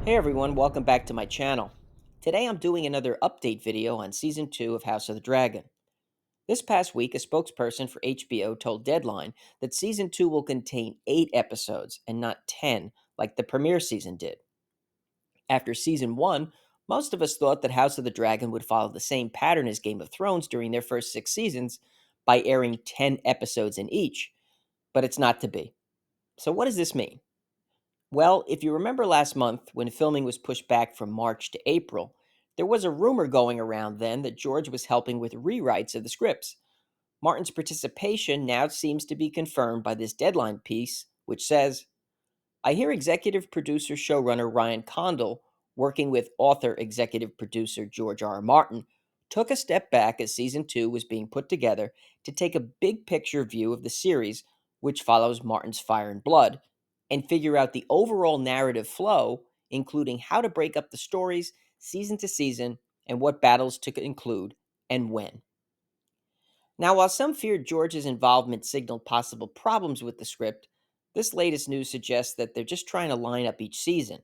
Hey everyone, welcome back to my channel. Today I'm doing another update video on Season 2 of House of the Dragon. This past week, a spokesperson for HBO told Deadline that Season 2 will contain 8 episodes and not 10 like the premiere season did. After Season 1, most of us thought that House of the Dragon would follow the same pattern as Game of Thrones during their first 6 seasons by airing 10 episodes in each, but it's not to be. So what does this mean? Well, if you remember last month when filming was pushed back from March to April, there was a rumor going around then that George was helping with rewrites of the scripts. Martin's participation now seems to be confirmed by this Deadline piece, which says, I hear executive producer showrunner Ryan Condal, working with author executive producer George R. R. Martin, took a step back as season 2 was being put together to take a big picture view of the series, which follows Martin's Fire and Blood, and figure out the overall narrative flow, including how to break up the stories season to season and what battles to include and when. Now, while some feared George's involvement signaled possible problems with the script, this latest news suggests that they're just trying to line up each season.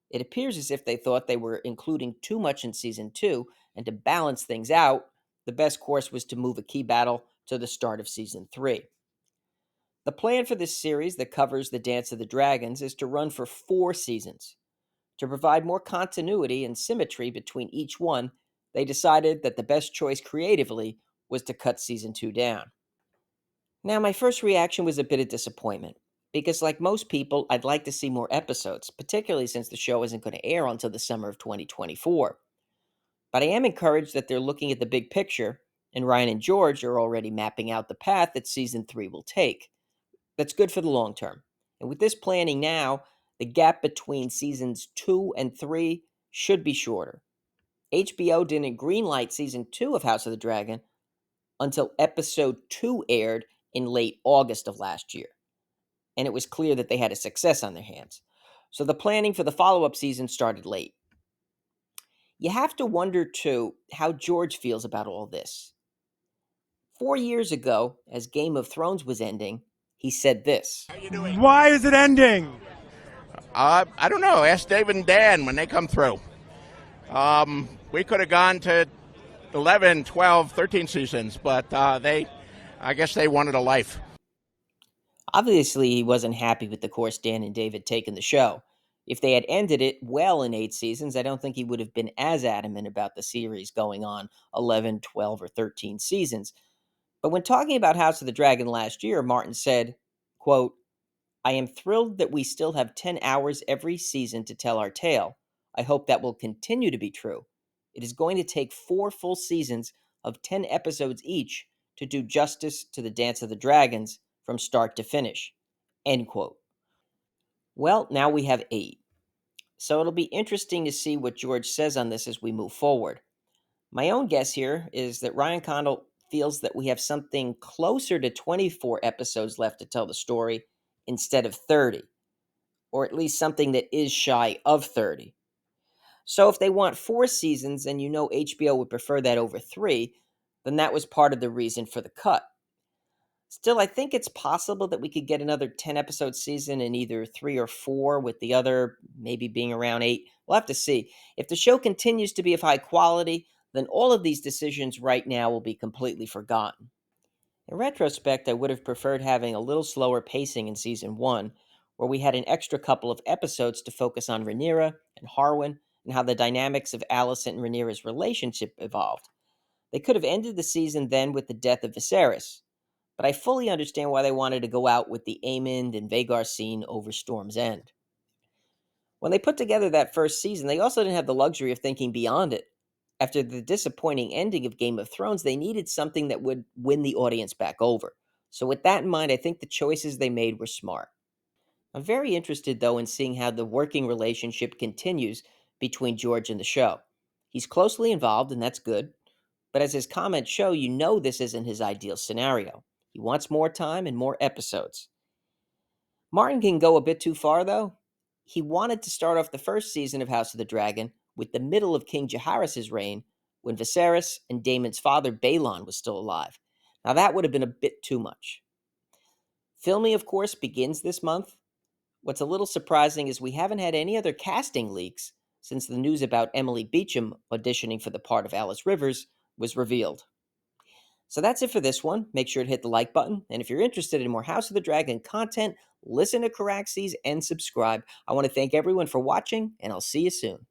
It appears as if they thought they were including too much in season 2, and to balance things out, the best course was to move a key battle to the start of season 3. The plan for this series that covers the Dance of the Dragons is to run for 4 seasons. To provide more continuity and symmetry between each one, they decided that the best choice creatively was to cut season 2 down. Now, my first reaction was a bit of disappointment, because like most people, I'd like to see more episodes, particularly since the show isn't going to air until the summer of 2024. But I am encouraged that they're looking at the big picture, and Ryan and George are already mapping out the path that season 3 will take. That's good for the long term. And with this planning now, the gap between seasons 2 and 3 should be shorter. HBO didn't greenlight season 2 of House of the Dragon until episode 2 aired in late August of last year, and it was clear that they had a success on their hands. So the planning for the follow up season started late. You have to wonder, too, how George feels about all this. 4 years ago, as Game of Thrones was ending, he said this. How you doing? Why is it ending? I don't know. Ask David and Dan when they come through. We could have gone to 11, 12, 13 seasons, but I guess they wanted a life. Obviously, he wasn't happy with the course Dan and David take in the show. If they had ended it well in 8 seasons, I don't think he would have been as adamant about the series going on 11, 12, or 13 seasons. But when talking about House of the Dragon last year, Martin said, quote, I am thrilled that we still have 10 hours every season to tell our tale. I hope that will continue to be true. It is going to take 4 full seasons of 10 episodes each to do justice to the Dance of the Dragons from start to finish. End quote. Well, now we have 8. So it'll be interesting to see what George says on this as we move forward. My own guess here is that Ryan Condal feels that we have something closer to 24 episodes left to tell the story instead of 30, or at least something that is shy of 30. So if they want 4 seasons and you know HBO would prefer that over 3, then that was part of the reason for the cut. Still, I think it's possible that we could get another 10 episode season in either 3 or 4, with the other maybe being around 8. We'll have to see. If the show continues to be of high quality, then all of these decisions right now will be completely forgotten. In retrospect, I would have preferred having a little slower pacing in season 1, where we had an extra couple of episodes to focus on Rhaenyra and Harwin and how the dynamics of Alicent and Rhaenyra's relationship evolved. They could have ended the season then with the death of Viserys, but I fully understand why they wanted to go out with the Aemond and Vhagar scene over Storm's End. When they put together that first season, they also didn't have the luxury of thinking beyond it. After the disappointing ending of Game of Thrones, they needed something that would win the audience back over. So, with that in mind, I think the choices they made were smart. I'm very interested, though, in seeing how the working relationship continues between George and the show. He's closely involved, and that's good. But as his comments show, you know this isn't his ideal scenario. He wants more time and more episodes. Martin can go a bit too far, though. He wanted to start off the first season of House of the Dragon with the middle of King Jaehaerys' reign, when Viserys and Daemon's father Balon was still alive. Now that would have been a bit too much. Filming, of course, begins this month, What's a little surprising is we haven't had any other casting leaks since the news about Emily Beecham auditioning for the part of Alice Rivers was revealed. So that's it for this one. Make sure to hit the like button. And if you're interested in more House of the Dragon content, listen to Caraxes and subscribe. I want to thank everyone for watching, and I'll see you soon.